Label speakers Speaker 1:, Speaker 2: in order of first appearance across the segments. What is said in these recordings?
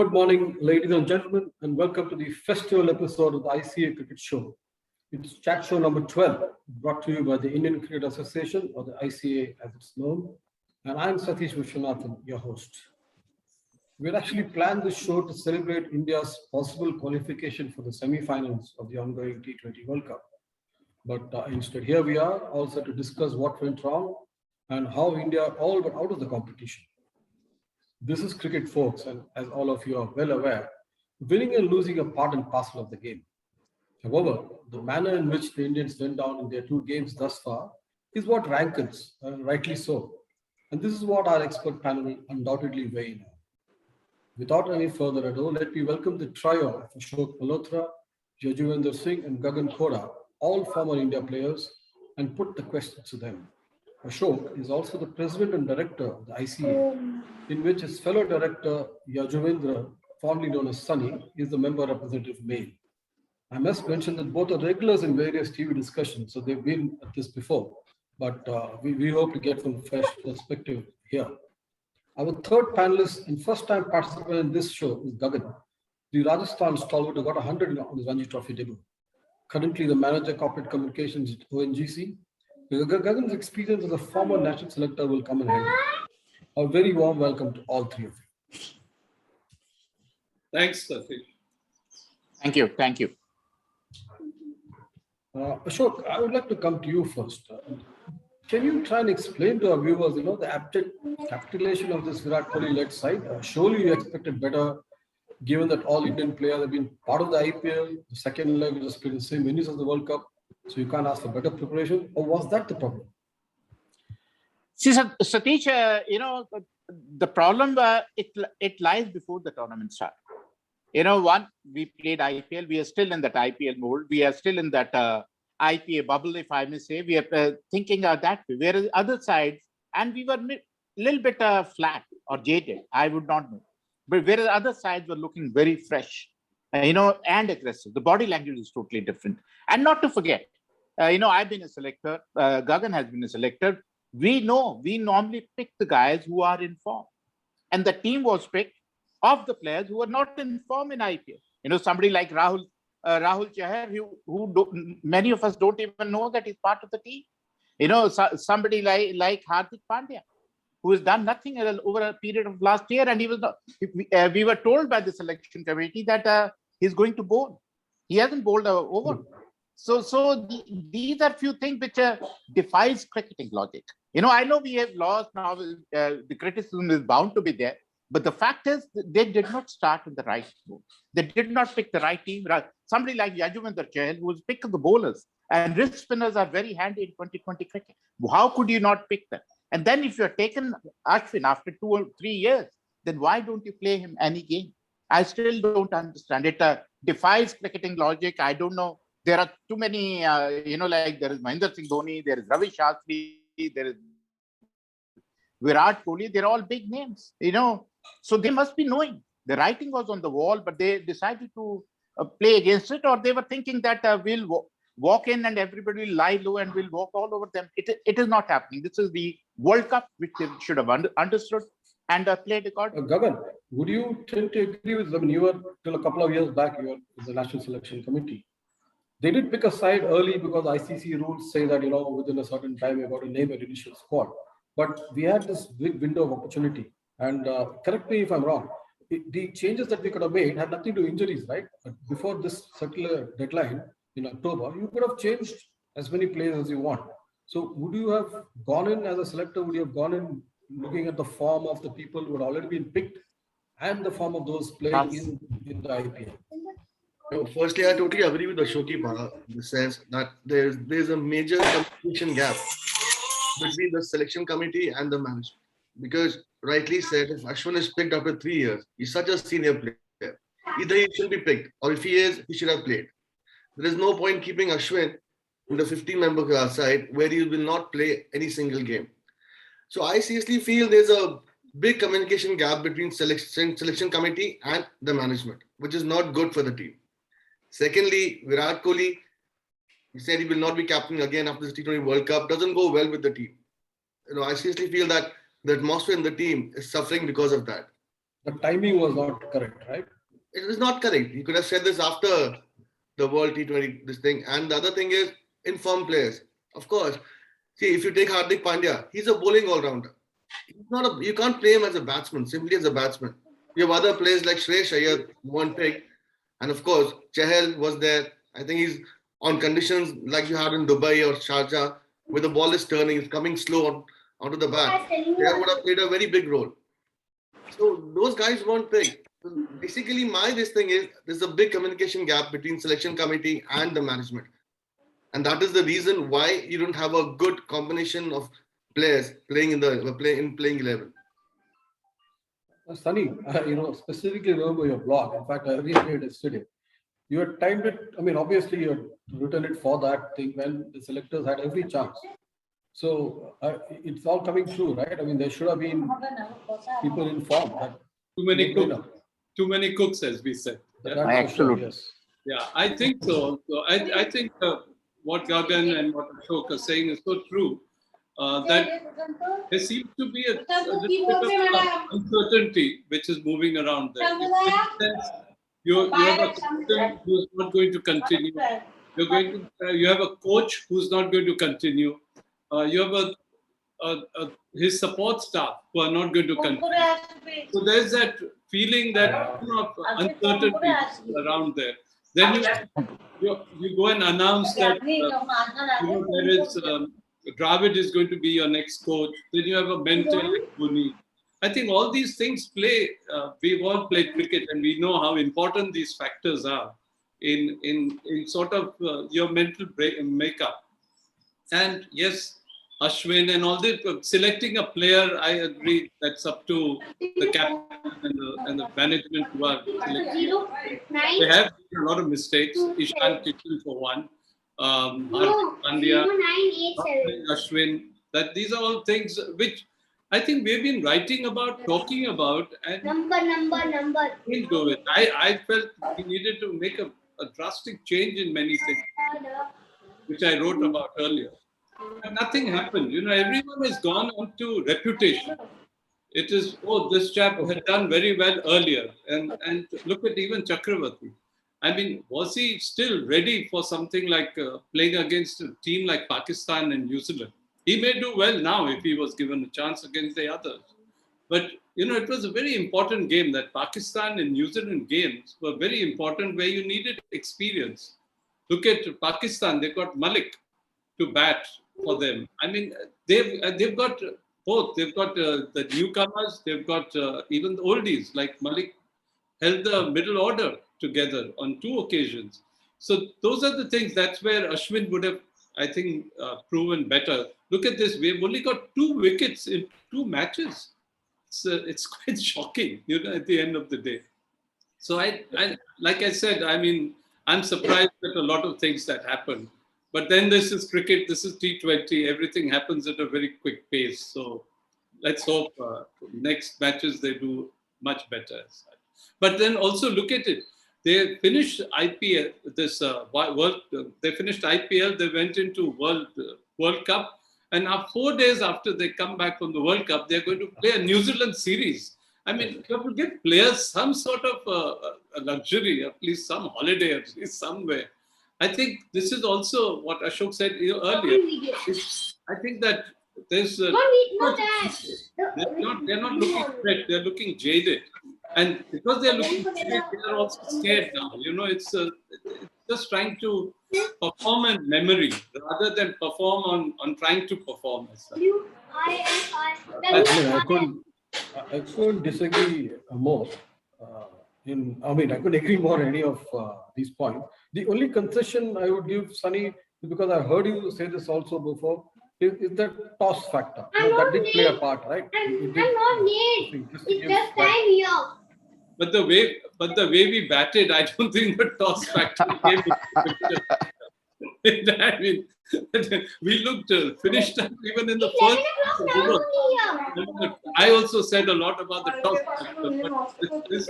Speaker 1: Good morning, ladies and gentlemen, and welcome to the festival episode of the ICA Cricket Show. It's chat show number 12, brought to you by the Indian Cricket Association, or the ICA as it's known. And I'm Satish Vishwanathan, your host. We had actually planned this show to celebrate India's possible qualification for the semi-finals of the ongoing T20 World Cup. But instead, here we are, also to discuss what went wrong and how India all got out of the competition. This is cricket, folks, and as all of you are well aware, winning and losing are part and parcel of the game. However, the manner in which the Indians went down in their two games thus far is what rankles, and rightly so. And this is what our expert panel undoubtedly weigh in on. Without any further ado, let me welcome the trio of Ashok Malhotra, Yajuvendra Singh, and Gagan Khora, all former India players, and put the question to them. Ashok is also the president and director of the ICA, in which his fellow director, Yajuvendra, fondly known as Sunny, is the member representative male. I must mention that both are regulars in various TV discussions, so they've been at this before, but we hope to get some fresh perspective here. Our third panelist and first-time participant in this show is Gagan, the Rajasthan stalwart who got 100 on his Ranji Trophy debut. Currently the manager corporate communications at ONGC. Gagan's experience as a former national selector will come in handy. A very warm welcome to all three of you.
Speaker 2: Thanks, Satish.
Speaker 3: Thank you.
Speaker 1: Ashok, I would like to come to you first. Can you try and explain to our viewers, the abject capitulation of this Virat Kohli-led side? Surely you expected better, given that all Indian players have been part of the IPL. The second leg was played in the same innings as the World Cup, so you can't ask for better preparation. Or was that the problem?
Speaker 3: See, Satish, the problem, it lies before the tournament start. One, we played IPL. We are still in that IPL mode. We are still in that IPA bubble, if I may say. We are thinking of that way. Whereas other sides, and we were a little bit flat or jaded, I would not know. But whereas other sides were looking very fresh, and aggressive. The body language is totally different. And not to forget, I've been a selector. Gagan has been a selector. We normally pick the guys who are in form. And the team was picked of the players who are not in form in IPL. Somebody like Rahul Chahar, many of us don't even know that he's part of the team. Somebody like Hardik Pandya, who has done nothing over a period of last year, and he was not. We were told by the selection committee that he's going to bowl. He hasn't bowled over. So these are few things which defies cricketing logic. I know we have lost now. The criticism is bound to be there. But the fact is, they did not start in the right move. They did not pick the right team. Somebody like Yajuvendra Chahal, who was picked of the bowlers, and wrist spinners are very handy in 2020 cricket. How could you not pick them? And then if you're taken Ashwin after 2 or 3 years, then why don't you play him any game? I still don't understand. It defies cricketing logic. I don't know. There are too many, like there is Mahendra Singh Dhoni, there is Ravi Shastri, there is Virat Kohli. They're all big names, So they must be knowing. The writing was on the wall, but they decided to play against it, or they were thinking that we'll walk in and everybody will lie low and we'll walk all over them. It is not happening. This is the World Cup, which they should have understood and played accordingly.
Speaker 1: Gagan, would you tend to agree with them? You were, till a couple of years back, you were in the National Selection Committee. They did pick a side early because ICC rules say that, within a certain time, you've got to name an initial squad. But we had this big window of opportunity. And correct me if I'm wrong, the changes that we could have made had nothing to do with injuries, right? But before this circular deadline in October, you could have changed as many players as you want. So would you have gone in as a selector? Would you have gone in looking at the form of the people who had already been picked and the form of those playing in the IPL?
Speaker 4: No, firstly, I totally agree with Ashoki in the sense that there's a major communication gap between the selection committee and the management. Because rightly said, if Ashwin is picked after 3 years, he's such a senior player. Either he should be picked, or if he is, he should have played. There is no point keeping Ashwin in the 15-member side where he will not play any single game. So I seriously feel there's a big communication gap between selection committee and the management, which is not good for the team. Secondly, Virat Kohli, he said he will not be captain again after the T20 World Cup, doesn't go well with the team. I seriously feel that the atmosphere in the team is suffering because of that.
Speaker 1: The timing was not correct, right?
Speaker 4: It is not correct. You could have said this after the World T20 this thing. And the other thing is informed players. Of course, see if you take Hardik Pandya, he's a bowling all rounder. He's not a, you can't play him as a batsman, simply as a batsman. You have other players like Shreyash Iyer, one pick, and of course Chahal was there. I think he's on conditions like you had in Dubai or Sharjah, where the ball is turning, it's coming slow onto the bat. They would have played a very big role. So those guys weren't picked. So basically, this thing is there's a big communication gap between selection committee and the management, and that is the reason why you don't have a good combination of players playing in the playing 11.
Speaker 1: Sunny, specifically remember your blog. In fact, I read it yesterday. You had timed it. I mean, obviously, you had written it for that thing when the selectors had every chance. So it's all coming true, right? I mean, there should have been people informed. That
Speaker 2: too many cooks, as we said.
Speaker 1: that's
Speaker 2: Yeah,
Speaker 1: for sure,
Speaker 3: Absolutely.
Speaker 1: yes.
Speaker 2: yeah, I think so. So I think what Gagan and what Ashok are saying is so true. That there seems to be a little bit of uncertainty which is moving around there. In sense, you have a captain who's not going to continue. You have a coach who's not going to continue. You have his support staff who are not going to continue. So there's that feeling that uncertainty around there. Then you go and announce that there is Dravid is going to be your next coach. Then you have a mentor like Buni. I think all these things play. We've all played cricket, and we know how important these factors are in sort of your mental makeup. And yes, Ashwin and all this, selecting a player, I agree, that's up to the captain and the management who are selecting. They have made a lot of mistakes. Ishan Kishan for one, Hardik Pandya, Ashwin. That these are all things which I think we've been writing about, talking about, and didn't go with. I felt we needed to make a drastic change in many things, which I wrote about earlier. And nothing happened. Everyone has gone on to reputation. It is, this chap had done very well earlier. And look at even Chakravarti. I mean, was he still ready for something like playing against a team like Pakistan and New Zealand? He may do well now if he was given a chance against the others. But, it was a very important game. That Pakistan and New Zealand games were very important where you needed experience. Look at Pakistan, they got Malik to bat for them. I mean, they've got both. They've got the newcomers. They've got even the oldies like Malik held the middle order together on 2 occasions. So those are the things. That's where Ashwin would have, I think, proven better. Look at this. We've only got 2 wickets in 2 matches. It's quite shocking, at the end of the day. So I like I said, I mean, I'm surprised at a lot of things that happen. But then this is cricket, this is T20, everything happens at a very quick pace. So let's hope next matches they do much better. But then also look at it. They finished IPL, they finished IPL, they went into World Cup. And now 4 days after they come back from the World Cup, they're going to play a New Zealand series. I mean, you have to give players some sort of a luxury, at least some holiday, at least somewhere. I think this is also what Ashok said earlier. I think that there's they're not looking fresh, they're looking jaded. And because they're looking jaded, they're also scared now. It's just trying to perform in memory rather than perform on trying to perform as such.
Speaker 1: I couldn't disagree more. I couldn't agree more on any of these points. The only concession I would give, Sunny, because I heard you say this also before, is that toss factor. That did play a part, right?
Speaker 5: I'm not late. It's just time here.
Speaker 2: But the way we batted, I don't think the toss factor came into picture. I mean, we looked finished even in the first over. I also said a lot about the toss factor, but this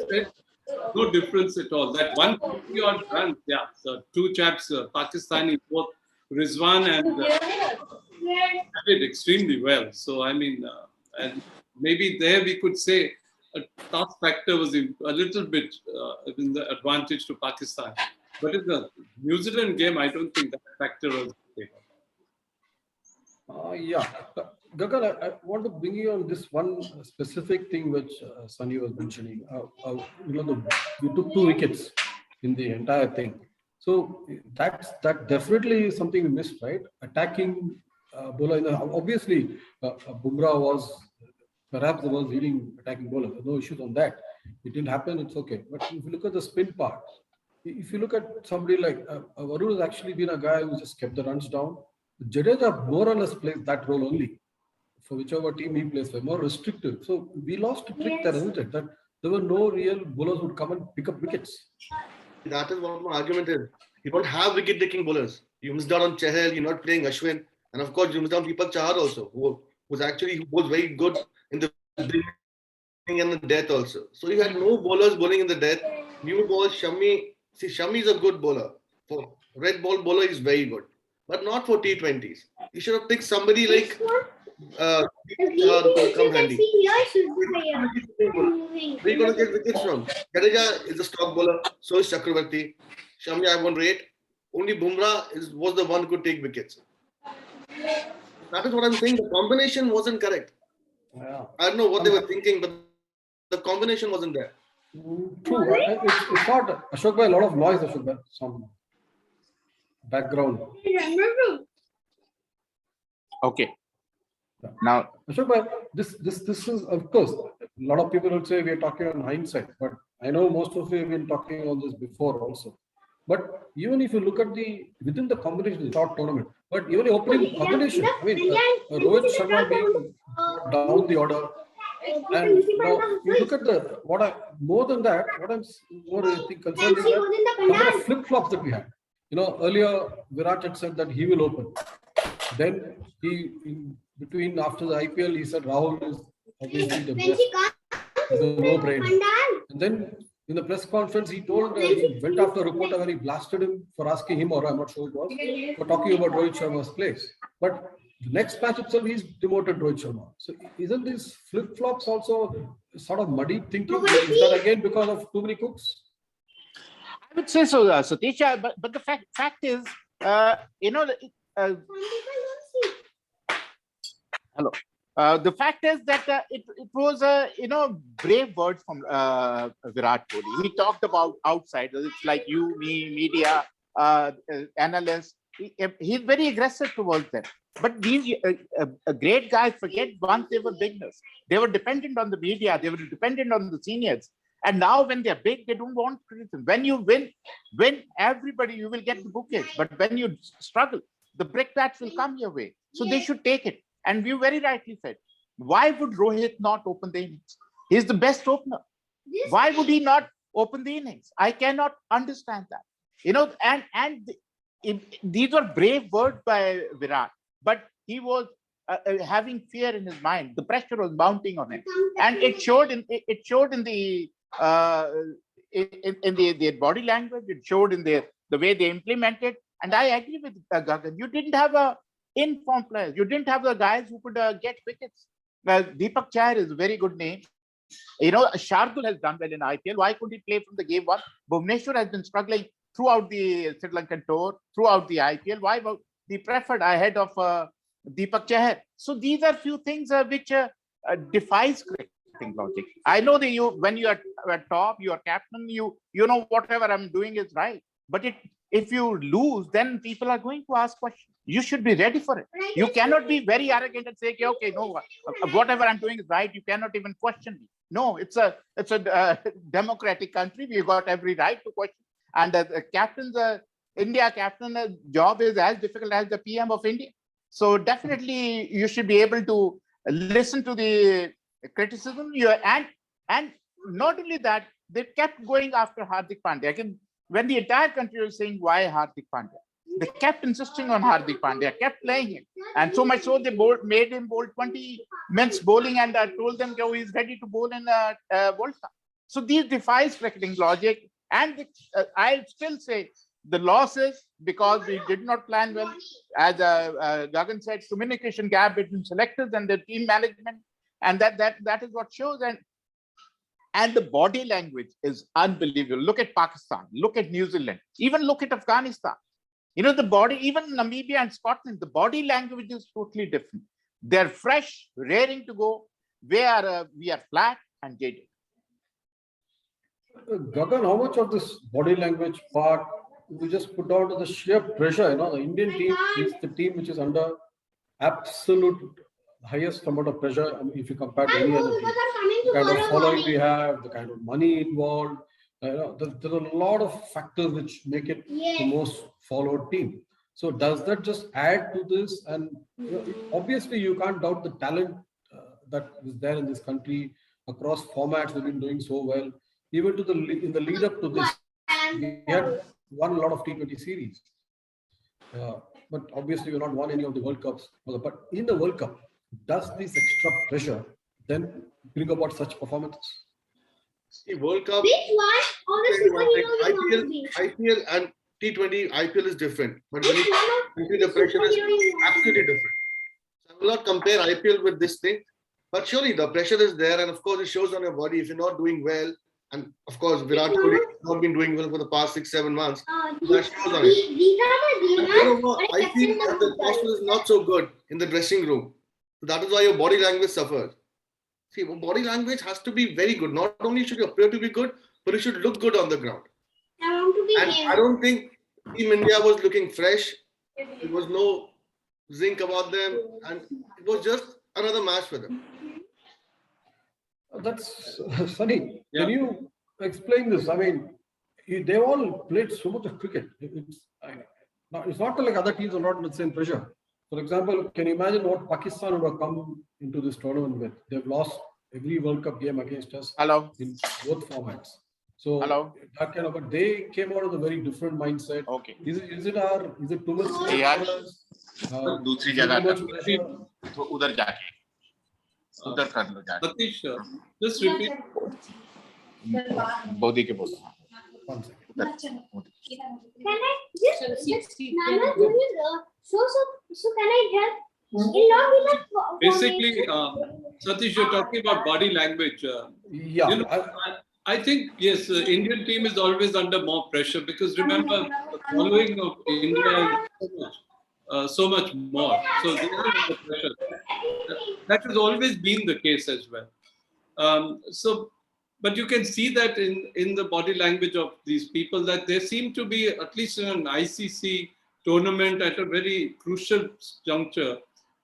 Speaker 2: no difference at all. That 150 odd runs, yeah. So 2 chaps, Pakistani, both Rizwan and did extremely well. So I mean, and maybe there we could say task factor was a little bit in the advantage to Pakistan. But in the New Zealand game, I don't think that factor was there.
Speaker 1: Yeah, Gagan, I want to bring you on this one specific thing which Sunny was mentioning. We took 2 wickets in the entire thing. So that definitely is something we missed, right? Attacking bowler. Obviously, Bumrah was perhaps the world's leading attacking bowler. No issues on that. It didn't happen. It's okay. But if you look at the spin part, if you look at somebody like Varun has actually been a guy who just kept the runs down. Jadeja more or less plays that role only for whichever team he plays for, more restrictive. So we lost a trick there, isn't it? That there were no real bowlers who would come and pick up wickets.
Speaker 4: That is what my argument is. You don't have wicket-taking bowlers. You missed out on Chahal, you're not playing Ashwin. And of course, you missed out on Deepak Chahar also, who was very good in the beginning and the death also. So you had no bowlers bowling in the death. New ball, Shami. See, Shami is a good bowler. For red ball bowler, is very good. But not for T20s. You should have picked somebody like Deepak come handy. Where are you going to get wickets from? Jadeja is a stock bowler, so is Chakravarti. Shami, I won't rate. Only Bumrah was the one who could take wickets. That is what I'm saying. The combination wasn't correct.
Speaker 1: Yeah.
Speaker 4: I don't know what they were thinking, but the combination wasn't there.
Speaker 1: True. It's not Ashok Bhai, a lot of noise, Ashok Bhai, some background.
Speaker 3: Okay. Now,
Speaker 1: Ashok Bhai, this is, of course, a lot of people will say we are talking on hindsight, but I know most of you have been talking on this before also. But even if you look at within the combination, it's short tournament, but even the opening combination, I mean, Rohit Sharma being down the order, and now you look at more than that, what I'm more I think concerned is that number of flip-flops that we had. Earlier Virat had said that he will open. Then in between after the IPL, he said Rahul is obviously the best. He's a no-brainer. And then in the press conference, he told he went after a reporter where he blasted him for asking him, or I'm not sure who it was, for talking about Rohit Sharma's place. But the next match itself, he's demoted Rohit Sharma. So isn't this flip-flops also sort of muddy thinking? Is that again because of too many cooks?
Speaker 3: I would say so, Satish, but the fact is, hello. The fact is that it was brave words from Virat Kohli. He talked about outsiders. It's like you, me, media, analysts. He's very aggressive towards them. But these great guys forget once they were beginners. They were dependent on the media. They were dependent on the seniors. And now when they're big, they don't want criticism. When you win everybody, you will get the bouquets. But when you struggle, the brickbats will come your way. So they should take it. And you very rightly said, why would Rohit not open the innings? He's the best opener. Why would he not open the innings? I cannot understand that. And these were brave words by Virat, but he was having fear in his mind. The pressure was mounting on him, and it showed in the body language. It showed in the way they implemented. And I agree with Gagan. You didn't have informed players. You didn't have the guys who could get wickets. Deepak Chahar is a very good name. Shardul has done well in IPL. Why couldn't he play from the game one? Bhuvneshwar has been struggling throughout the Sri Lankan tour, throughout the IPL. Why was he preferred ahead of Deepak Chahar? So these are few things which defies cricketing logic. I know that when you are at top, you are captain, you know whatever I'm doing is right. But if you lose, then people are going to ask questions. You should be ready for it. You cannot be very arrogant and say, okay, no, whatever I'm doing is right. You cannot even question me. No, it's a democratic country. We've got every right to question. And the captain's India captain job is as difficult as the PM of India. So definitely you should be able to listen to the criticism. And not only that, they kept going after Hardik Pandya. When the entire country was saying, why Hardik Pandya? They kept insisting on Hardik Pandya, kept playing him. And so much so they made him bowl 20 minutes bowling and told them he's ready to bowl in World Cup. So these defies cricketing logic. And I still say the losses because we did not plan well. As Gagan said, communication gap between selectors and the team management. And that is what shows. And And the body language is unbelievable. Look at Pakistan, look at New Zealand, even look at Afghanistan. The body, even Namibia and Scotland, the body language is totally different. They're fresh, raring to go. We are flat and jaded.
Speaker 1: Gagan, how much of this body language part we just put down to the sheer pressure? The Indian team is the team which is under absolute highest amount of pressure. I mean, if you compare to any other team, the kind of following we have, the kind of money involved, there's a lot of factors which make it the most followed team. So does that just add to this? And obviously you can't doubt the talent that is there in this country across formats. They've been doing so well. Even in the lead up to this, we had won a lot of T20 series. But obviously we've not won any of the World Cups. But in the World Cup, does this extra pressure then bring about such performances?
Speaker 4: See, World Cup,
Speaker 5: Which one? All the superheroes you want to be.
Speaker 4: IPL and T20, IPL is different. But
Speaker 5: Which
Speaker 4: when
Speaker 5: one of
Speaker 4: the pressure is
Speaker 5: superhero you want to
Speaker 4: absolutely different. So I will not compare IPL with this thing. But surely the pressure is there. And of course, it shows on your body if you're not doing well. And of course, Virat Kohli has not been doing well for the past 6-7 months. That shows on it.
Speaker 5: These are the gamers.
Speaker 4: I feel that the atmosphere is not so good in the dressing room. So that is why your body language suffers. See, body language has to be very good. Not only should you appear to be good, but it should look good on the ground.
Speaker 5: I want to be
Speaker 4: And
Speaker 5: gamer.
Speaker 4: I don't think Team India was looking fresh. There was no zinc about them. And it was just another match for them.
Speaker 1: That's Sunny.
Speaker 2: Yeah.
Speaker 1: Can you explain this? I mean, they all played so much of cricket. It's not like other teams are not under the same pressure. For example, can you imagine what Pakistan would have come into this tournament with? They've lost every World Cup game against us
Speaker 3: Hello.
Speaker 1: in both formats. So
Speaker 3: Hello.
Speaker 1: that kind of, but they came out with a very different mindset.
Speaker 3: Okay.
Speaker 1: Is it too much?
Speaker 3: यार,
Speaker 1: Is
Speaker 3: दूसरी
Speaker 1: it
Speaker 3: जगह
Speaker 1: too much
Speaker 3: कर
Speaker 1: pressure?
Speaker 3: तो उधर जाके उधर कर लो जाके
Speaker 2: Satish, just repeat.
Speaker 3: बोधी के बोलो
Speaker 1: One second.
Speaker 3: उधर
Speaker 5: Can I just Nana, do you so can I just in long enough?
Speaker 2: Basically, Satish, you're talking about body language.
Speaker 1: Yeah.
Speaker 2: You know, I think, yes, the Indian team is always under more pressure because remember, the following of India is so much more. So they are under pressure. That has always been the case as well. But you can see that in the body language of these people that they seem to be, at least in an ICC tournament at a very crucial juncture,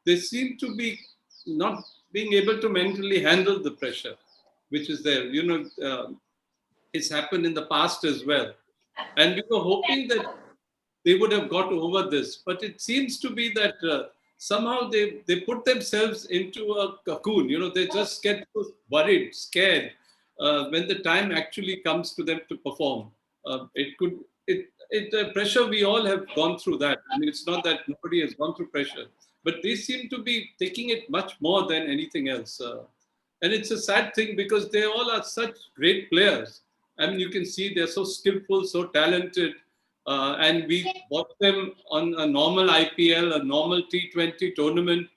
Speaker 2: they seem to be not being able to mentally handle the pressure which is there. It's happened in the past as well. And we were hoping that they would have got over this. But it seems to be that somehow they put themselves into a cocoon. They just get worried, scared when the time actually comes to them to perform. Pressure, we all have gone through that. I mean, it's not that nobody has gone through pressure. But they seem to be taking it much more than anything else. And it's a sad thing because they all are such great players. I mean, you can see they're so skillful, so talented. And we watch them on a normal IPL, a normal T20 tournament.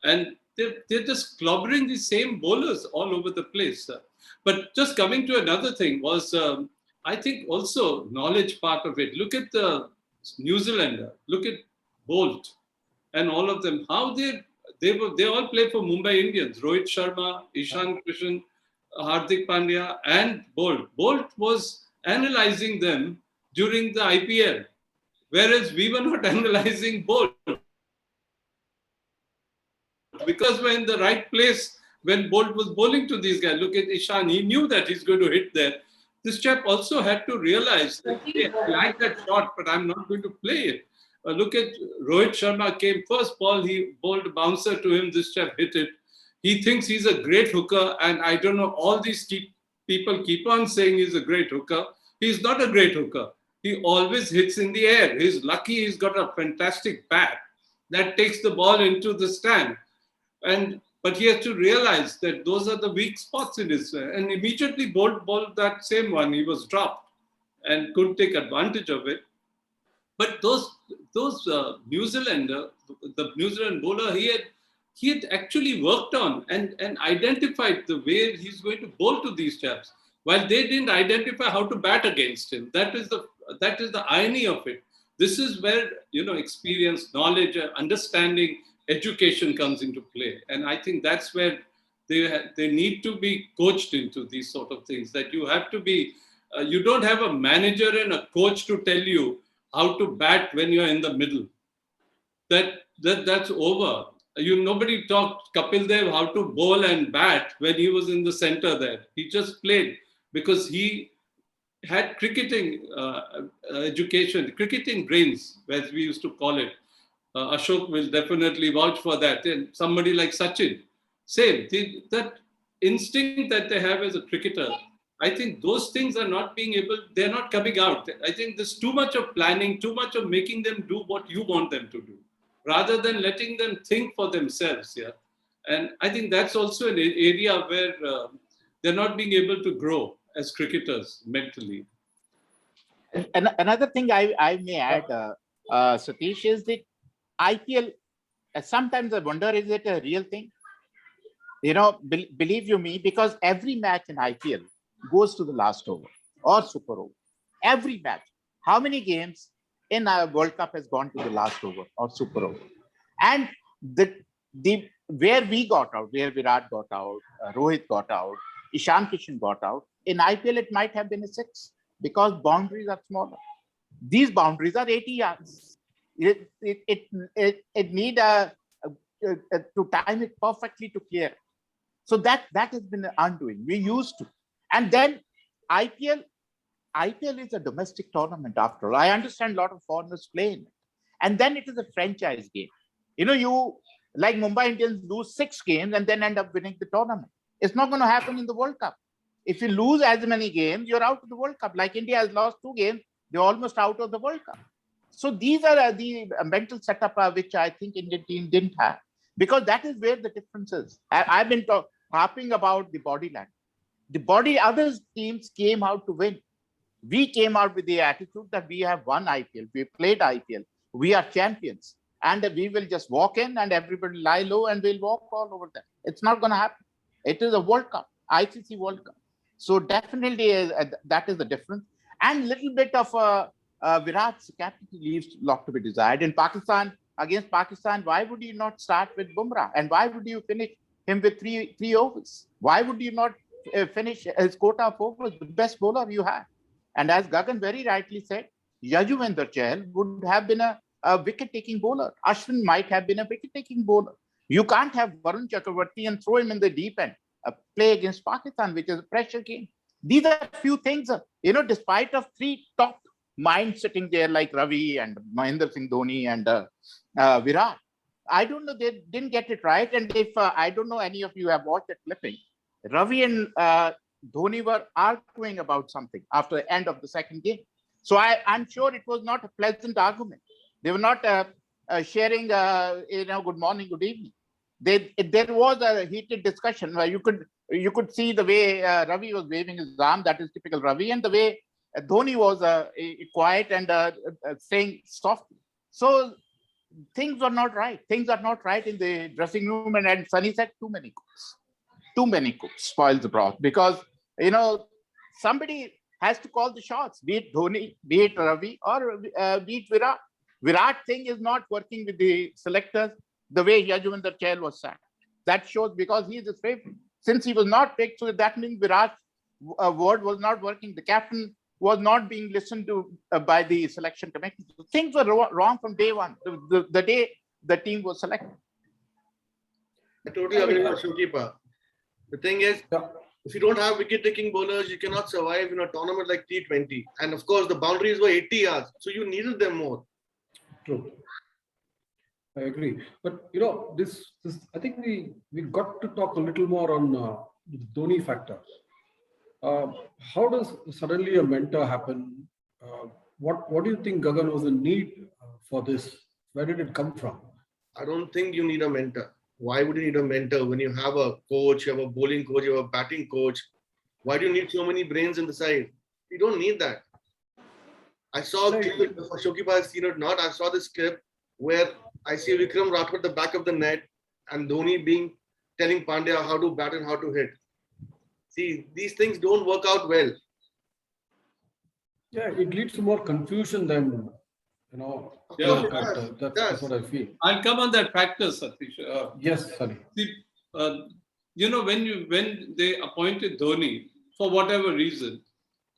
Speaker 2: And they're just clobbering the same bowlers all over the place. But just coming to another thing was, I think also knowledge part of it. Look at the New Zealander, look at Bolt and all of them, how they all played for Mumbai Indians. Rohit Sharma, Ishan Kishan, Hardik Pandya and Bolt. Bolt was analyzing them during the IPL, whereas we were not analyzing Bolt. Because we're in the right place when Bolt was bowling to these guys. Look at Ishan, he knew that he's going to hit there. This chap also had to realize that, hey, I like that shot, but I'm not going to play it. Look at Rohit Sharma came first ball, he bowled a bouncer to him, this chap hit it. He thinks he's a great hooker, and I don't know, all these people keep on saying he's a great hooker. He's not a great hooker. He always hits in the air. He's lucky he's got a fantastic bat that takes the ball into the stand. But he has to realize that those are the weak spots in his, and immediately bowled that same one. He was dropped and couldn't take advantage of it. But those New Zealander, the New Zealand bowler, he had actually worked on and identified the way he's going to bowl to these chaps. while they didn't identify how to bat against him. That is the irony of it. This is where, experience, knowledge, understanding, education comes into play. And I think that's where they need to be coached into these sort of things, that you have to be, you don't have a manager and a coach to tell you how to bat when you're in the middle. That's over. Nobody taught Kapil Dev how to bowl and bat when he was in the center there. He just played because he had cricketing education, cricketing brains, as we used to call it. Ashok will definitely vouch for that. And somebody like Sachin, same. That instinct that they have as a cricketer, I think those things are not they're not coming out. I think there's too much of planning, too much of making them do what you want them to do, rather than letting them think for themselves. Yeah. And I think that's also an area where they're not being able to grow as cricketers mentally.
Speaker 3: And another thing I may add, Satish, is that IPL, sometimes I wonder, is it a real thing? Believe you me, because every match in IPL goes to the last over or super over. Every match. How many games in our World Cup has gone to the last over or super over? And the where we got out, where Virat got out, Rohit got out, Ishan Kishan got out, in IPL it might have been a 6 because boundaries are smaller. These boundaries are 80 yards. It need to time it perfectly to clear. So that has been undoing. We used to. And then IPL is a domestic tournament after all. I understand a lot of foreigners play in it. And then it is a franchise game. You like Mumbai Indians lose 6 games and then end up winning the tournament. It's not going to happen in the World Cup. If you lose as many games, you're out of the World Cup. Like India has lost 2 games, they're almost out of the World Cup. So these are the mental setup which I think Indian team didn't have, because that is where the difference is. I've been harping about the body language. Other teams came out to win. We came out with the attitude that we have won IPL, we played IPL, we are champions, and we will just walk in and everybody lie low and we'll walk all over them. It's not going to happen. It is a World Cup, ICC World Cup. So definitely that is the difference. And little bit of Virat's captaincy leaves a lot to be desired. In Pakistan, against Pakistan, why would you not start with Bumrah? And why would you finish him with three overs? Why would you not finish his quota of overs, the best bowler you have? And as Gagan very rightly said, Yuzvendra Chahal would have been a wicket-taking bowler. Ashwin might have been a wicket-taking bowler. You can't have Varun Chakravarti and throw him in the deep end, play against Pakistan, which is a pressure game. These are few things, despite of 3 top minds sitting there like Ravi and Mahendra Singh Dhoni and Virat. I don't know, they didn't get it right. And if I don't know any of you have watched that clipping, Ravi and Dhoni were arguing about something after the end of the second game. So I'm sure it was not a pleasant argument. They were not sharing, good morning, good evening. There was a heated discussion where you could see the way Ravi was waving his arm, that is typical Ravi, and the way Dhoni was quiet and saying softly. So things were not right. Things are not right in the dressing room. And Sunny said, too many cooks spoil the broth, because somebody has to call the shots, be it Dhoni, be it Ravi, or be it Virat. Virat thing is not working with the selectors the way Yuzvendra Chahal was sacked. That shows, because he is his favorite. Since he was not picked, so that means Virat's word was not working. The captain was not being listened to by the selection committee. So things were wrong from day one, the day the team was selected.
Speaker 4: I totally agree with Ashok. The thing is, if you don't have wicket-taking bowlers, you cannot survive in a tournament like T20. And of course, the boundaries were 80 yards, so you needed them more.
Speaker 1: True. I agree. But this I think we got to talk a little more on the Dhoni factor. How does suddenly a mentor happen? What do you think, Gagan, was the need for this? Where did it come from?
Speaker 4: I don't think you need a mentor. Why would you need a mentor when you have a coach, you have a bowling coach, you have a batting coach? Why do you need so many brains in the side? You don't need that. I saw a clip, if Ashok has seen it or not, I saw this clip where I see Vikram Rathod at the back of the net and Dhoni telling Pandya how to bat and how to hit. See, these things don't work out well.
Speaker 1: Yeah, it leads to more confusion than,
Speaker 2: Yeah.
Speaker 1: that's what I feel.
Speaker 2: I'll come on that factor, Satish.
Speaker 1: Yes, Sunny.
Speaker 2: See, when they appointed Dhoni, for whatever reason,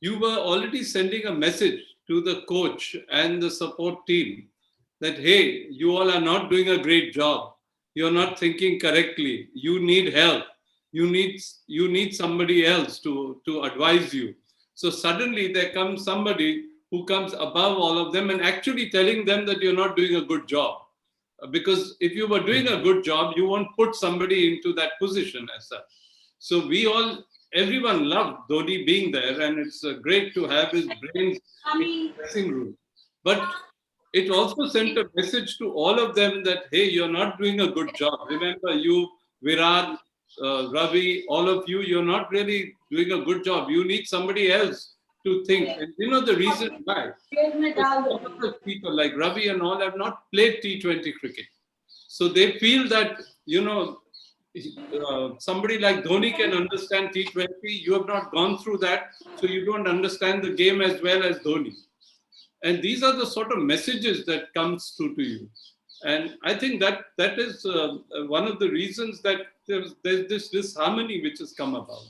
Speaker 2: you were already sending a message to the coach and the support team that, hey, you all are not doing a great job. You're not thinking correctly. You need help. You need somebody else to advise you. So suddenly there comes somebody who comes above all of them and actually telling them that you're not doing a good job. Because if you were doing a good job, you won't put somebody into that position as such. So everyone loved Dhoni being there, and it's great to have his brains in the dressing room. But it also sent a message to all of them that, hey, you're not doing a good job. Remember, you, Virat, Ravi, all of you, you're not really doing a good job. You need somebody else to think. And the reason why? All of the people like Ravi and all have not played T20 cricket. So they feel that, somebody like Dhoni can understand T20. You have not gone through that, so you don't understand the game as well as Dhoni. And these are the sort of messages that comes through to you. And I think that is one of the reasons that there's this disharmony which has come about.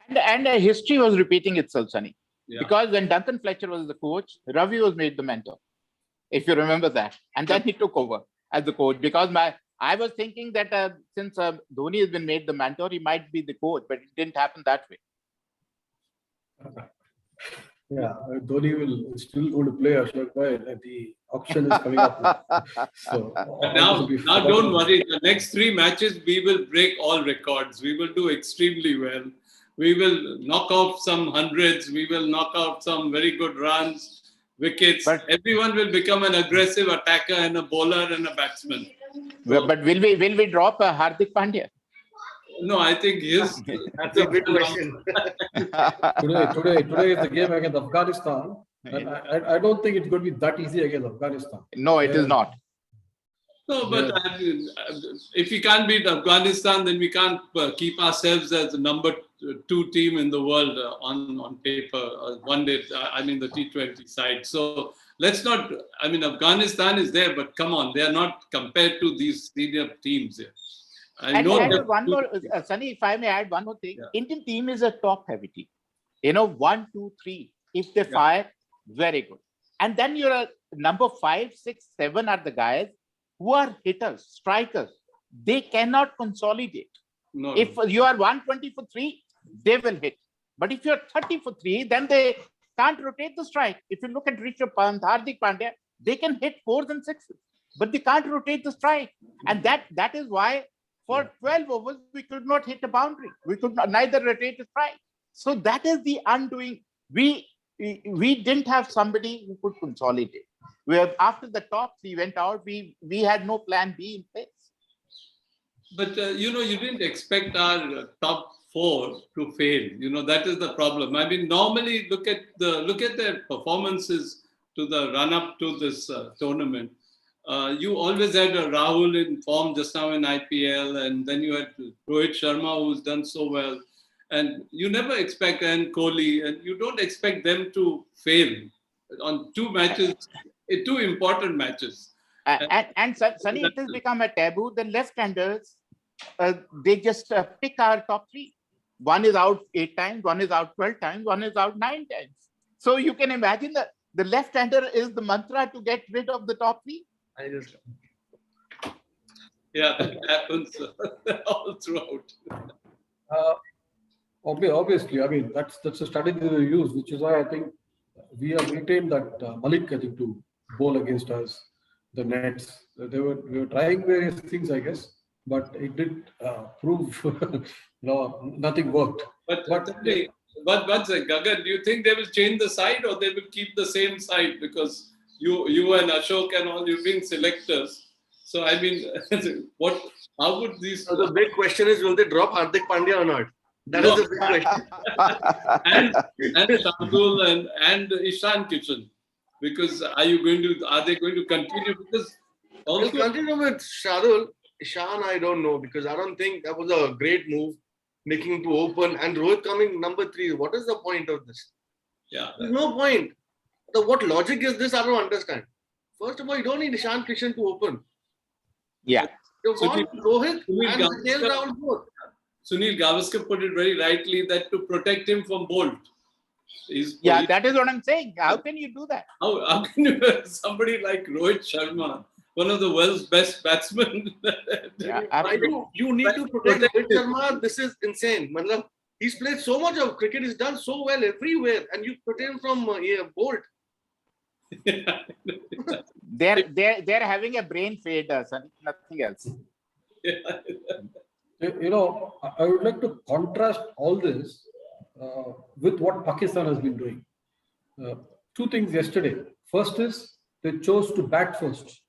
Speaker 3: And history was repeating itself, Sunny.
Speaker 2: Yeah.
Speaker 3: Because when Duncan Fletcher was the coach, Ravi was made the mentor, if you remember that. And then he took over as the coach. Because I was thinking that since Dhoni has been made the mentor, he might be the coach, but it didn't happen that way.
Speaker 1: Yeah, Dhoni will still going to play Ashok Bhai, and the auction is coming up. So
Speaker 2: Now don't worry. The next 3 matches, we will break all records. We will do extremely well. We will knock off some hundreds. We will knock out some very good runs, wickets.
Speaker 3: But
Speaker 2: everyone will become an aggressive attacker and a bowler and a batsman.
Speaker 3: But will we drop Hardik Pandya?
Speaker 2: No, I think
Speaker 4: That's a good question.
Speaker 1: Today is the game against Afghanistan. And I don't think it's going to be that easy against Afghanistan.
Speaker 3: No, it is not.
Speaker 2: No, but if we can't beat Afghanistan, then we can't keep ourselves as the number 2 team in the world on paper. One day, the T20 side. So let's not. Afghanistan is there, but come on, they are not compared to these senior teams here.
Speaker 3: And one more, Sunny, if I may add one more thing. Yeah. Indian team is a top-heavy team. 1, 2, 3. If they fire, very good. And then you're number 5, 6, 7 are the guys who are hitters, strikers. They cannot consolidate.
Speaker 2: No,
Speaker 3: if you are 120 for 3, they will hit. But if you're 30 for 3, then they can't rotate the strike. If you look at Rishabh Pant, Hardik Pandya, they can hit 4s and 6s, but they can't rotate the strike. And that is why for 12 overs, we could not hit a boundary. We could neither rotate a strike. So that is the undoing. We didn't have somebody who could consolidate. After the top 3 went out, we had no plan B in place.
Speaker 2: But you didn't expect our top 4 to fail. That is the problem. Normally look at their performances to the run up to this tournament. You always had Rahul in form just now in IPL, and then you had Rohit Sharma, who's done so well. And you never expect, and Kohli, and you don't expect them to fail on 2 matches, 2 important matches.
Speaker 3: And Sunny, it has become a taboo. The left-handers, they just pick our top 3. One is out 8 times, one is out 12 times, one is out 9 times. So you can imagine that the left-hander is the mantra to get rid of the top 3.
Speaker 2: Yeah, that happens all throughout.
Speaker 1: Obviously, that's a strategy they use, which is why I think we have retained that Malik, I think, to bowl against us, the nets. We were trying various things, I guess, but it did prove nothing worked.
Speaker 2: But Gagan, do you think they will change the side or they will keep the same side? Because you and Ashok and all, you've been selectors. So how would these...
Speaker 4: So the big question is, will they drop Hardik Pandya or not? That is the big question.
Speaker 2: and Shardul and Ishan Kishan. Because are they going to continue? Because
Speaker 4: also, continue with Shardul. Ishan, I don't know, because I don't think that was a great move. making to open, and Rohit coming number 3. What is the point of this?
Speaker 2: Yeah.
Speaker 4: There's no point. What logic is this? I don't understand. First of all, you don't need Ishan Kishan to open.
Speaker 3: Yeah.
Speaker 4: You've
Speaker 2: So
Speaker 4: gone Rohit
Speaker 2: Sunil
Speaker 4: and KL
Speaker 2: Gavaskar-
Speaker 4: Rahul both.
Speaker 2: Sunil Gavaskar put it very rightly that to protect him from Bolt.
Speaker 3: Yeah, that is what I'm saying. How can you do that?
Speaker 2: How can you have somebody like Rohit Sharma, one of the world's best batsmen?
Speaker 3: Yeah,
Speaker 4: Why
Speaker 3: absolutely.
Speaker 4: you need to protect
Speaker 2: Protect
Speaker 4: Rohit
Speaker 2: him.
Speaker 4: Sharma? This is insane. Matlab, he's played so much of cricket. He's done so well everywhere, and you protect him from Bolt.
Speaker 3: They're having a brain fade, son, nothing else.
Speaker 1: You know, I would like to contrast all this with what Pakistan has been doing. Two things yesterday. First is they chose to bat first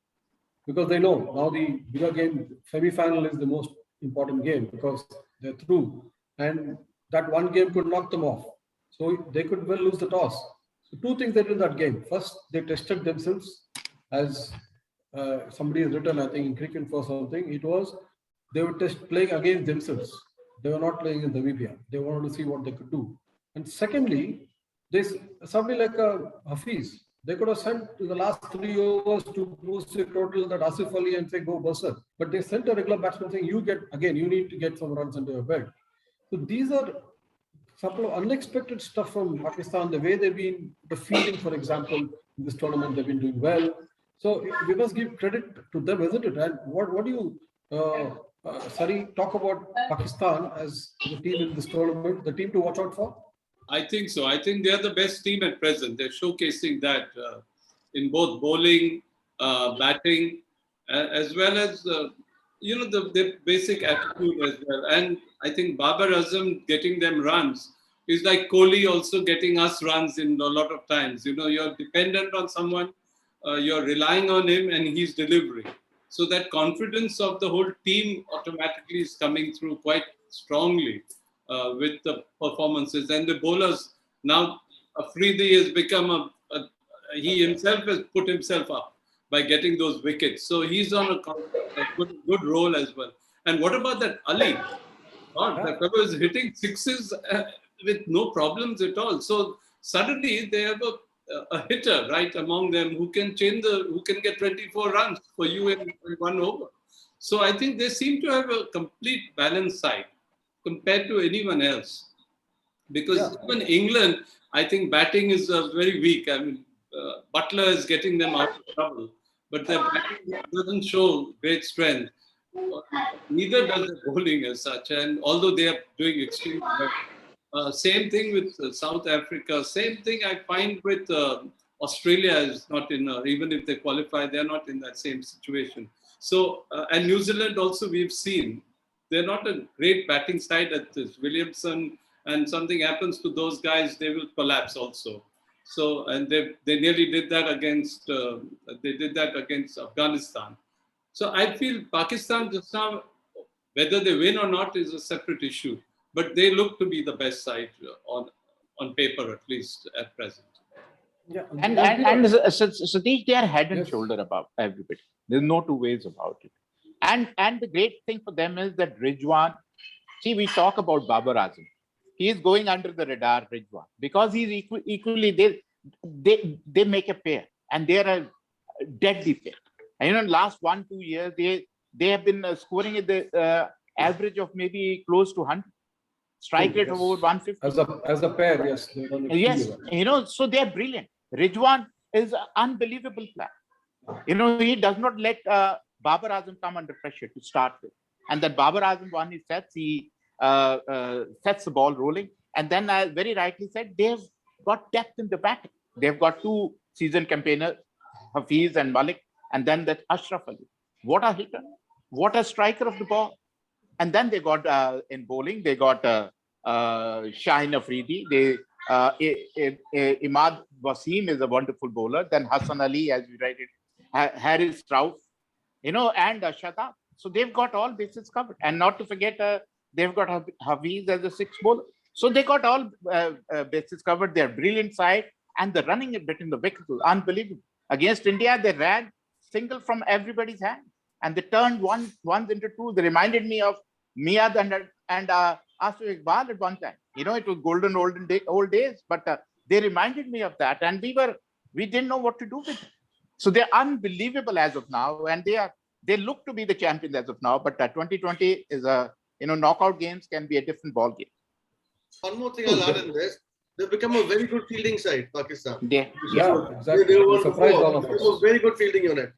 Speaker 1: because they know now the bigger game, semi-final is the most important game because they're through, and that one game could knock them off. So they could well lose the toss. So two things they did in that game. First, they tested themselves, as somebody has written, I think in Cricket for something. It was they were playing against themselves. They were not playing in Namibia. They wanted to see what they could do. And secondly, this somebody like Hafiz, they could have sent to the last 3 overs to boost the total that Asif Ali and say go berserk. But they sent a regular batsman saying you need to get some runs into your bed. So these are couple of unexpected stuff from Pakistan, the way they've been defeating, for example, in this tournament, they've been doing well. So we must give credit to them, isn't it? And what do you, Sari, talk about Pakistan as the team in this tournament, the team to watch out for?
Speaker 2: I think so. I think they're the best team at present. They're showcasing that in both bowling, batting, as well as the basic attitude as well. And I think Babar Azam getting them runs is like Kohli also getting us runs in a lot of times. You're dependent on someone, you're relying on him, and he's delivering. So that confidence of the whole team automatically is coming through quite strongly with the performances. And the bowlers, now Afridi has become he himself has put himself up by getting those wickets. So he's on a good role as well. And what about that Ali? God, that fellow is hitting sixes with no problems at all. So suddenly they have a hitter right among them who can get 24 runs for you in 1 over. So I think they seem to have a complete balanced side compared to anyone else. Because even England, I think batting is very weak. I mean, Butler is getting them out of trouble, but their batting doesn't show great strength. Neither does the bowling as such. And although they are doing extremely well, same thing with South Africa. Same thing I find with Australia is not in. Even if they qualify, they are not in that same situation. So and New Zealand also we've seen they're not a great batting side at this. Williamson, and something happens to those guys, they will collapse also. So and they nearly did that against Afghanistan. So I feel Pakistan just now, whether they win or not is a separate issue, but they look to be the best side on paper, at least at present.
Speaker 1: Yeah,
Speaker 3: And Satish, they are head and
Speaker 1: Yes.
Speaker 3: shoulder above everybody. There's no two ways about it. And the great thing for them is that Ridwan, see, we talk about Babar Azam. He is going under the radar, Ridwan, because he's equally, they make a pair and they're a deadly pair. And last 1-2 years, they have been scoring at the average of maybe close to 100. Strike rate of over 150.
Speaker 1: As a pair, yes. they're on the
Speaker 3: Yes,
Speaker 1: field.
Speaker 3: so they're brilliant. Ridwan is an unbelievable player. He does not let Babar Azam come under pressure to start with. And then Babar Azam, when he sets the ball rolling. And then, very rightly said, they've got depth in the batting. They've got 2 seasoned campaigners, Hafiz and Malik, and then that Ashraf Ali. What a hitter. What a striker of the ball. And then they got, in bowling, they got Shaheen Afridi. Imad Wasim is a wonderful bowler. Then Hassan Ali, as we write it, Harris Strauss, and Shadab. So they've got all bases covered. And not to forget, they've got Hafiz as a 6th bowler. So they got all bases covered. They're brilliant side. And the running a bit in the wicket was unbelievable. Against India, they ran single from everybody's hand. And they turned ones into twos. They reminded me of Miyad and Asif Iqbal at one time. You know, it was old days, but they reminded me of that, and we didn't know what to do with it. So they're unbelievable as of now, and they look to be the champions as of now. But 2020 is knockout games can be a different ball game.
Speaker 4: One more thing I'll add in this. They've become a very good fielding side, Pakistan.
Speaker 3: Yeah.
Speaker 1: Exactly.
Speaker 4: They were
Speaker 1: Surprised all of
Speaker 4: before. They
Speaker 1: us.
Speaker 4: were a very good fielding unit.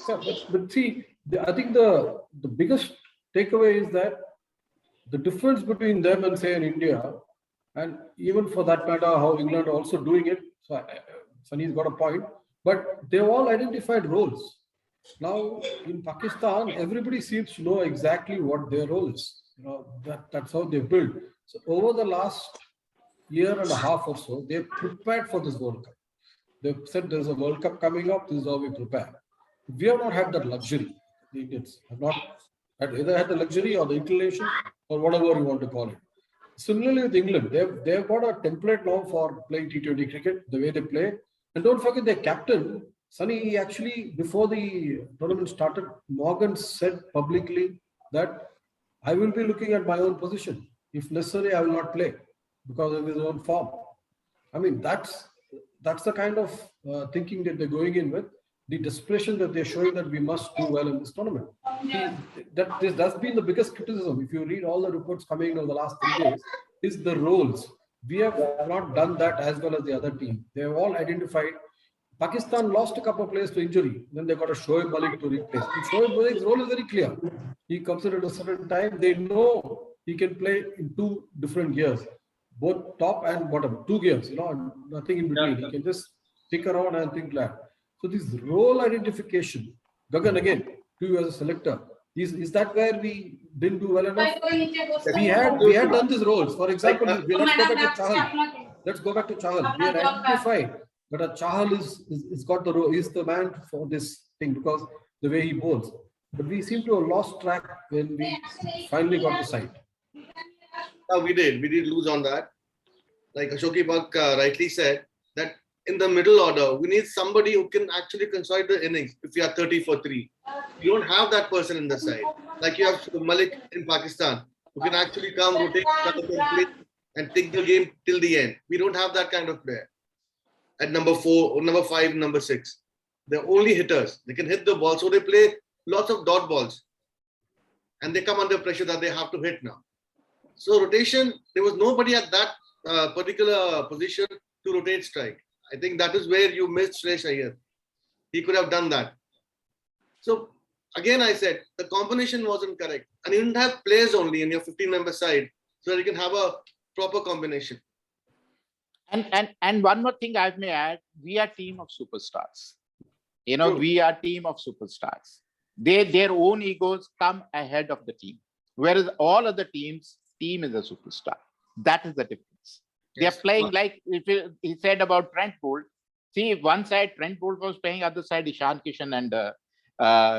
Speaker 1: But see, I think the biggest takeaway is that the difference between them and say in India, and even for that matter, how England are also doing it. So Sunny's got a point, but they've all identified roles. Now in Pakistan, everybody seems to know exactly what their role is. You know, that's how they build. So over the last year and a half or so, they've prepared for this World Cup. They've said there's a World Cup coming up. This is how we prepare. We have not had that luxury. The Indians have not either had the luxury or the inclination or whatever you want to call it. Similarly with England, they've got a template now for playing T20 cricket, the way they play. And don't forget their captain, Sunny, actually, before the tournament started, Morgan said publicly that I will be looking at my own position. If necessary, I will not play because of his own form. I mean, that's the kind of thinking that they're going in with. The desperation that they're showing that we must do well in this tournament. That's been the biggest criticism. If you read all the reports coming in over the last 3 days, is the roles. We have not done that as well as the other team. They have all identified. Pakistan lost a couple of players to injury. Then they got a Shoaib Malik to replace. And Shoaib Malik's role is very clear. He comes in at a certain time. They know he can play in 2 different gears, both top and bottom, 2 gears, nothing in between. He can just stick around and think like that. So this role identification, Gagan, again, to you as a selector, is that where we didn't do well enough? We had done these roles. For example, let's go back to Chahal. Let's go back to Chahal. We had identified that Chahal is got the role, is the man for this thing because the way he bowls. But we seem to have lost track when we finally got the side.
Speaker 4: We did lose on that. Like Ashoki Buck rightly said, that in the middle order, we need somebody who can actually consolidate the innings if we are 30 for 3. You don't have that person in the side. Like you have Malik in Pakistan, who can actually come, rotate, and take the game till the end. We don't have that kind of player. At number 4, or number 5, number 6. They're only hitters. They can hit the ball. So they play lots of dot balls. And they come under pressure that they have to hit now. So rotation, there was nobody at that particular position to rotate strike. I think that is where you missed Suresh Iyer. He could have done that. So again, I said the combination wasn't correct. And you didn't have players only in your 15-member side so that you can have a proper combination.
Speaker 3: And one more thing I may add, we are a team of superstars.
Speaker 4: True.
Speaker 3: We are a team of superstars. Their own egos come ahead of the team. Whereas all other teams, team is a superstar. That is the difference. They are playing like he said about Trent Bolt. See, one side Trent Bolt was playing, other side Ishan Kishan and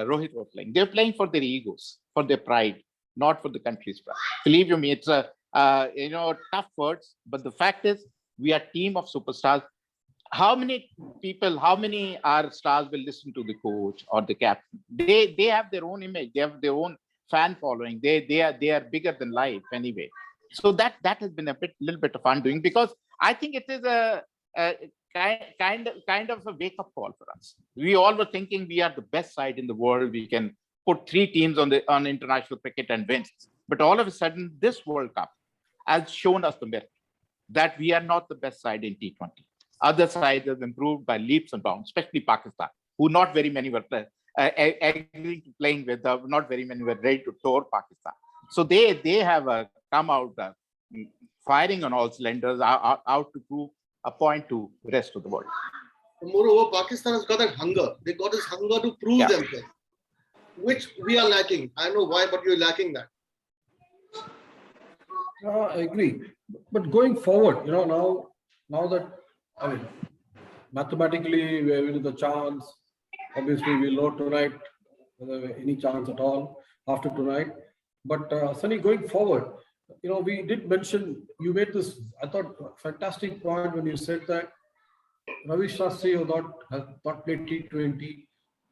Speaker 3: Rohit were playing. They're playing for their egos, for their pride, not for the country's pride. Believe you me, it's a tough words, but the fact is we are a team of superstars. How many our stars will listen to the coach or the captain? They have their own image. They have their own fan following. They are bigger than life anyway. So that has been a little bit of undoing because I think it is a kind of a wake up call for us. We all were thinking we are the best side in the world. We can put 3 teams on international cricket and win. But all of a sudden, this World Cup has shown us the mirror that we are not the best side in T20. Other sides have improved by leaps and bounds, especially Pakistan, who not very many were playing with. Not very many were ready to tour Pakistan. So they have come out firing on all cylinders, out to prove a point to the rest of the world.
Speaker 4: Moreover, Pakistan has got that hunger. They got this hunger to prove themselves, which we are lacking. I don't know why, but you're lacking that.
Speaker 1: I agree. But going forward, now that, mathematically we have the chance. Obviously, we'll know tonight whether any chance at all after tonight. But Sunny, going forward, we did mention, you made this, I thought, fantastic point when you said that Ravi Shastri has not played T20,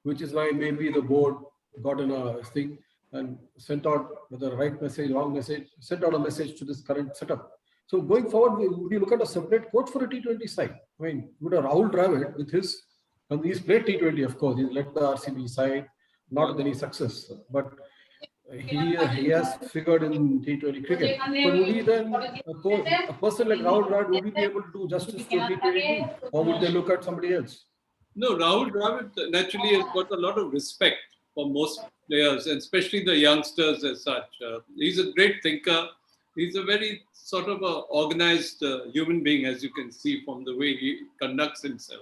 Speaker 1: which is why maybe the board got in a thing. and sent out whether right message, wrong message, sent out a message to this current setup. So going forward, would you look at a separate coach for a T20 side? I mean, would a Rahul Dravid with his, and he's played T20, of course, he's led the RCB side, not with any success, but he has figured in T20 cricket. But would he then, a person like Rahul Dravid, would he be able to do justice to T20, or would they look at somebody else?
Speaker 2: No, Rahul Dravid naturally has got a lot of respect for most players, and especially the youngsters as such. He's a great thinker. He's a very sort of a organized human being, as you can see from the way he conducts himself.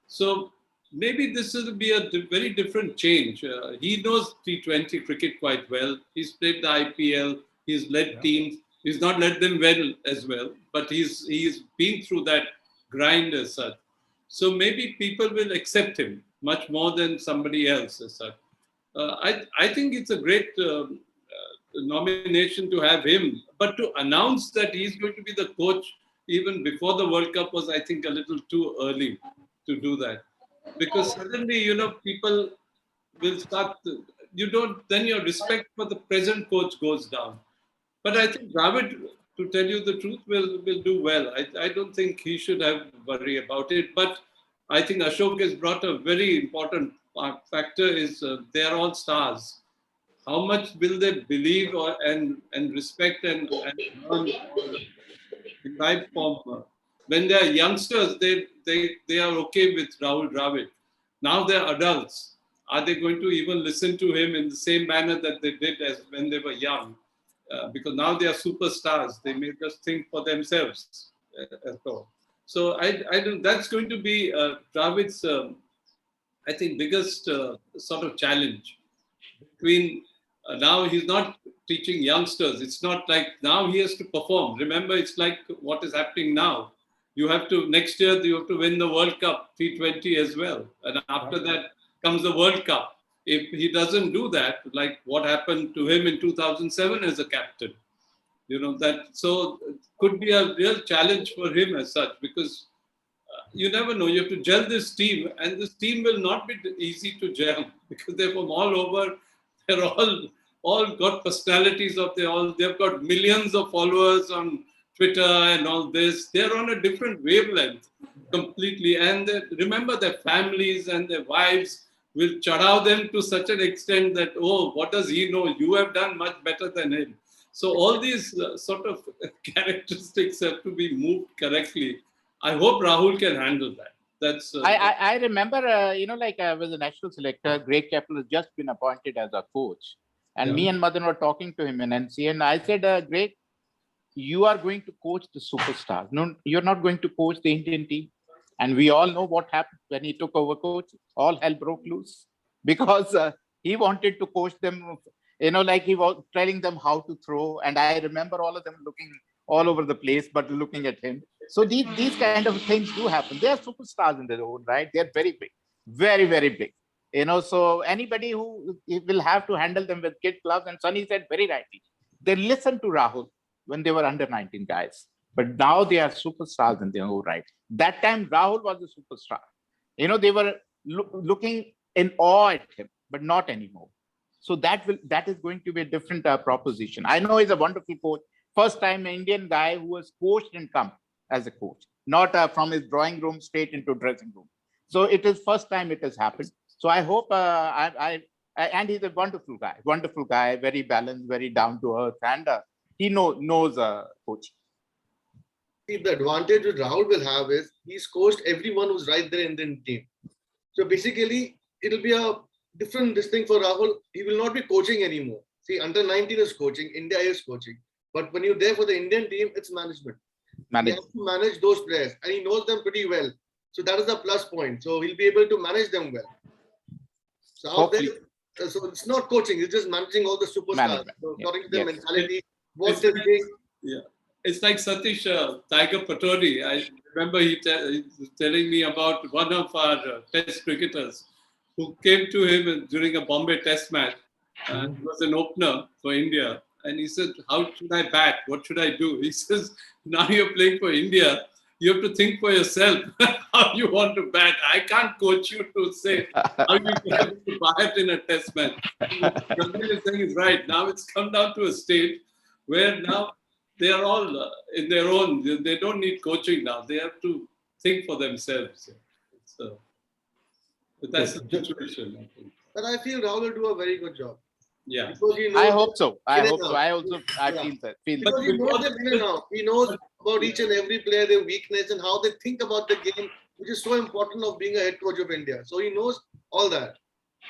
Speaker 2: So maybe this will be a very different change. He knows T20 cricket quite well. He's played the IPL. He's led teams. He's not led them well as well, but he's been through that grind as such. So maybe people will accept him much more than somebody else as such. I think it's a great nomination to have him, but to announce that he's going to be the coach even before the World Cup was, I think, a little too early to do that. Because suddenly, people will start, then your respect for the present coach goes down. But I think Dravid, to tell you the truth, will do well. I don't think he should have worry about it. But I think Ashok has brought a very important factor is they are all stars. How much will they believe and respect and derive from? When they are youngsters, they are okay with Rahul Dravid. Now they're adults. Are they going to even listen to him in the same manner that they did as when they were young? Because now they are superstars. They may just think for themselves. So I don't. That's going to be Dravid's, I think, biggest sort of challenge. Between now he's not teaching youngsters. It's not like now he has to perform. Remember, it's like what is happening now. You have to, next year, you have to win the World Cup, T20 as well. And after that comes the World Cup. If he doesn't do that, like what happened to him in 2007 as a captain, so it could be a real challenge for him as such, because you never know. You have to gel this team, and this team will not be easy to gel because they're from all over. They're all got personalities they've got millions of followers on Twitter and all this. They're on a different wavelength completely. And remember, their families and their wives will chadaw them to such an extent that, oh, what does he know? You have done much better than him. So all these sort of characteristics have to be moved correctly. I hope Rahul can handle that. That's.
Speaker 3: I remember, I was a national selector. Greg Chappell has just been appointed as a coach. And me and Madan were talking to him in NCA. And I said, Greg, you are going to coach the superstars. No, you're not going to coach the Indian team. And we all know what happened when he took over coach. All hell broke loose because he wanted to coach them, he was telling them how to throw. And I remember all of them looking all over the place, but looking at him. So these kind of things do happen. They are superstars in their own right. They're very big, very, very big. So anybody who will have to handle them with kid gloves, and Sunny said very rightly, they listened to Rahul when they were under 19 guys. But now they are superstars in their own right. That time, Rahul was a superstar. They were looking in awe at him, but not anymore. So that is going to be a different proposition. I know he's a wonderful coach. First time an Indian guy who was coached and come as a coach, not from his drawing room straight into dressing room. So it is first time it has happened. So I hope and he's a wonderful guy, very balanced, very down to earth, and he knows coaching.
Speaker 4: The advantage that Rahul will have is he's coached everyone who's right there in the team. So basically, it'll be a different thing for Rahul. He will not be coaching anymore. See, under 19 is coaching, India is coaching. But when you're there for the Indian team, it's management. He has to manage those players, and he knows them pretty well. So that is a plus point. So he'll be able to manage them well. So out there, so it's not coaching; it's just managing all the superstars. So according to their mentality, what they think.
Speaker 2: Yeah. It's like Satish Tiger Patodi. I remember he was telling me about one of our test cricketers who came to him during a Bombay test match and was an opener for India. And he said, how should I bat? What should I do? He says, now you're playing for India. you have to think for yourself how you want to bat. I can't coach you to say how you have to bat in a test match. Something you're saying is right. Now it's come down to a stage where now they are all in their own. They don't need coaching now. They have to think for themselves. But that's the situation, I think.
Speaker 4: But I feel Rahul will do a very good job.
Speaker 2: Yeah.
Speaker 4: Because he knows
Speaker 3: I hope so. I
Speaker 4: in and
Speaker 3: hope so.
Speaker 4: out.
Speaker 3: I also I
Speaker 4: Yeah.
Speaker 3: feel that. Feel
Speaker 4: Because
Speaker 3: that.
Speaker 4: he knows them in and out. He knows about each and every player, their weakness, and how they think about the game, which is so important of being a head coach of India. So he knows all that.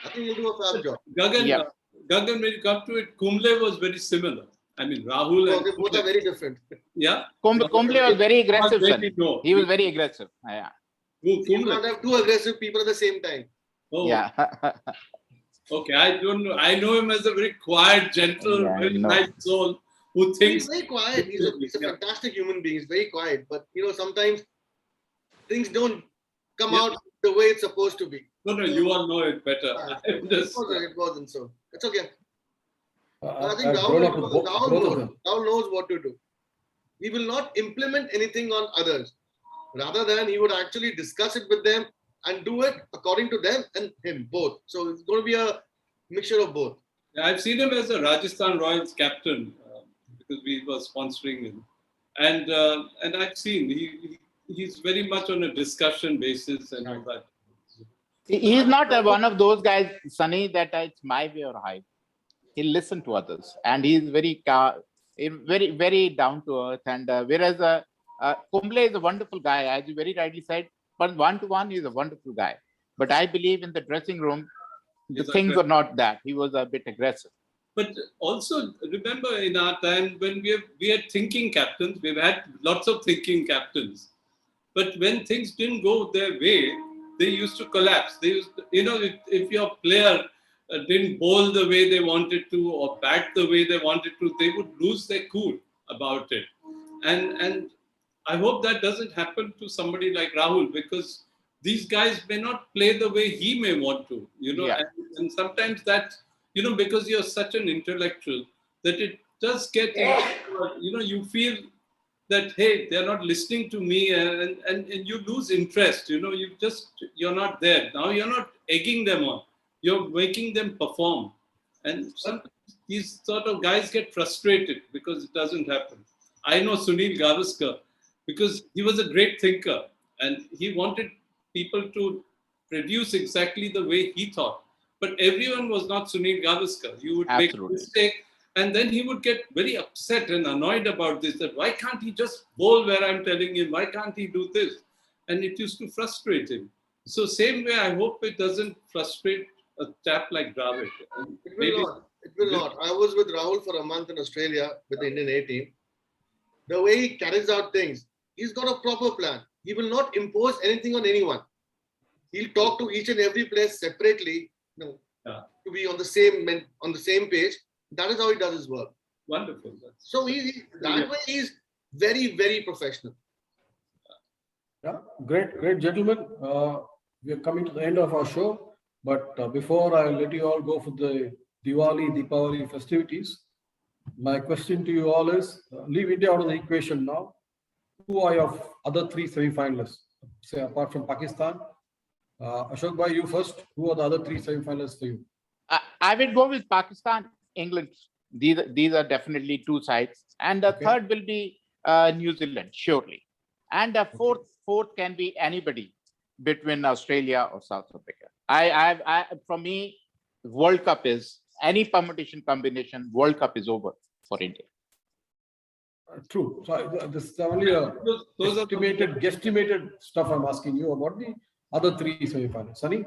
Speaker 4: I think he'll do a fab job.
Speaker 2: Gagan,
Speaker 3: Yeah.
Speaker 2: Gagan, when you come to it, Kumble was very similar. I mean, Rahul
Speaker 4: So
Speaker 2: and
Speaker 4: they both are very different.
Speaker 2: yeah.
Speaker 3: Kumble was very aggressive,
Speaker 2: Very
Speaker 3: son.
Speaker 2: no.
Speaker 3: He was very aggressive. Yeah.
Speaker 2: Who,
Speaker 4: You
Speaker 2: Kumble?
Speaker 4: can't have two aggressive people at the same time.
Speaker 2: Oh,
Speaker 3: Yeah.
Speaker 2: okay. I don't know. I know him as a very quiet, gentle,
Speaker 3: Yeah, I
Speaker 2: very
Speaker 3: know.
Speaker 2: nice soul who
Speaker 4: He's
Speaker 2: thinks.
Speaker 4: very quiet. He's a
Speaker 2: Yeah.
Speaker 4: fantastic human being. He's very quiet. But, sometimes things don't come
Speaker 2: Yeah.
Speaker 4: out the way it's supposed to be.
Speaker 2: No, you all know it better. I'm just,
Speaker 4: It wasn't so. It's okay. I think
Speaker 1: I've grown up with both of
Speaker 4: Rahul
Speaker 1: them.
Speaker 4: knows what to do. He will not implement anything on others. Rather than he would actually discuss it with them and do it according to them and him, both. So it's going to be a mixture of both.
Speaker 2: I've seen him as a Rajasthan Royals captain because we were sponsoring him, and I've seen he's very much on a discussion basis and all that.
Speaker 3: He's not one of those guys, Sunny, that it's my way or highway. He'll listen to others, and he's very very down to earth. And whereas Kumble is a wonderful guy, as you very rightly said, but one-to-one he's a wonderful guy. But I believe in the dressing room, the
Speaker 2: He's
Speaker 3: things were not that. He was a bit aggressive.
Speaker 2: But also remember in our time when we had thinking captains, we've had lots of thinking captains. But when things didn't go their way, they used to collapse. They used to, if your player didn't bowl the way they wanted to or bat the way they wanted to, they would lose their cool about it. And I hope that doesn't happen to somebody like Rahul, because these guys may not play the way he may want to,
Speaker 3: Yeah.
Speaker 2: and sometimes that, because you're such an intellectual, that it does get, you feel that, hey, they're not listening to me, and you lose interest, you're not there. Now you're not egging them on, you're making them perform. And sometimes these sort of guys get frustrated because it doesn't happen. I know Sunil Gavaskar, because he was a great thinker and he wanted people to produce exactly the way he thought. But everyone was not Sunil Gavaskar. You would make a
Speaker 3: Absolutely.
Speaker 2: mistake and then he would get very upset and annoyed about this, that why can't he just bowl where I'm telling him? Why can't he do this? And it used to frustrate him. So same way, I hope it doesn't frustrate a chap like Dravid.
Speaker 4: It will not. It will not. I was with Rahul for a month in Australia with the Indian A team. The way he carries out things, he's got a proper plan. He will not impose anything on anyone. He'll talk to each and every player separately,
Speaker 2: Yeah.
Speaker 4: to be on the same page. That is how he does his work.
Speaker 2: Wonderful.
Speaker 4: So that way he's very, very professional.
Speaker 1: Yeah, great gentlemen. We are coming to the end of our show, but before I let you all go for the Deepavali festivities, my question to you all is, leave India out of the equation now. Who are your other three semi-finalists? Say apart from Pakistan. Ashok bhai, you first. Who are the other three semi-finalists for you?
Speaker 3: I will go with Pakistan, England. These are definitely two sides, and the
Speaker 1: Okay.
Speaker 3: third will be New Zealand, surely, and the fourth can be anybody between Australia or South Africa. For me, World Cup is any permutation combination. World Cup is over for India.
Speaker 1: True. So this is only a
Speaker 2: Those are
Speaker 1: guesstimated stuff I'm asking you about the other three semi-finalists. Sunny?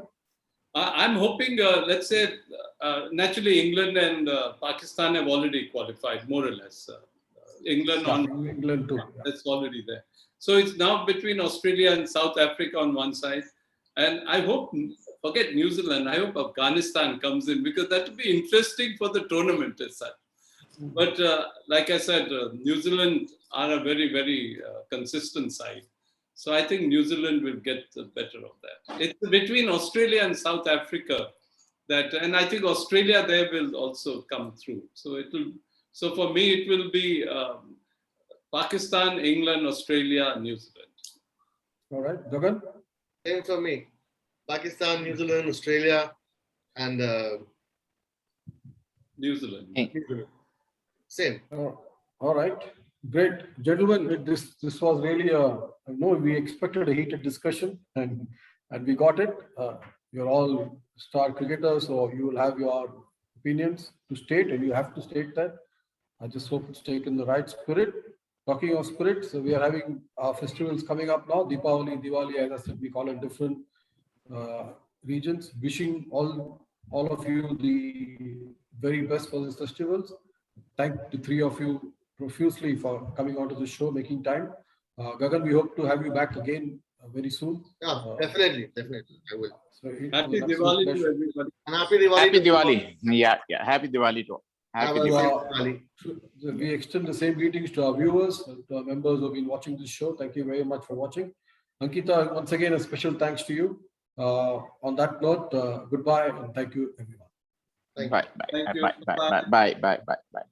Speaker 2: I'm hoping, let's say, naturally England and Pakistan have already qualified, more or less. England on
Speaker 1: England too. Yeah.
Speaker 2: that's already there. So it's now between Australia and South Africa on one side. And I hope, forget New Zealand, I hope Afghanistan comes in, because that would be interesting for the tournament as such. But like I said, New Zealand are a very, very consistent side. So I think New Zealand will get the better of that. It's between Australia and South Africa and I think Australia there will also come through. So for me, it will be Pakistan, England, Australia, New Zealand.
Speaker 1: All right, Gagan?
Speaker 4: Same for me. Pakistan, New Zealand, Australia, and
Speaker 2: New Zealand.
Speaker 4: New Zealand. Same.
Speaker 1: All right, great. Gentlemen, this was really I know we expected a heated discussion and we got it. You're all star cricketers, so you will have your opinions to state and you have to state that. I just hope it's taken the right spirit. Talking of spirit, so we are having our festivals coming up now. Deepavali, Diwali, as I said, we call it different regions. Wishing all of you the very best for these festivals. Thank the three of you profusely for coming onto the show, making time. Gagan, we hope to have you back again very soon.
Speaker 4: Yeah, definitely. I will.
Speaker 1: So
Speaker 2: Happy
Speaker 1: an absolute
Speaker 2: Diwali
Speaker 1: pleasure.
Speaker 2: to everybody.
Speaker 4: And happy Diwali.
Speaker 3: Happy
Speaker 4: to everyone.
Speaker 3: Diwali. Yeah. Happy Diwali to all. Happy
Speaker 4: Have a
Speaker 3: Diwali.
Speaker 4: Diwali.
Speaker 1: We extend the same greetings to our viewers, to our members who have been watching this show. Thank you very much for watching. Ankita, once again, a special thanks to you. On that note, goodbye and thank you, everyone.
Speaker 4: Thank you.
Speaker 3: Bye.
Speaker 2: Thank you.
Speaker 3: Bye. Bye. Bye. Bye. Bye. Bye.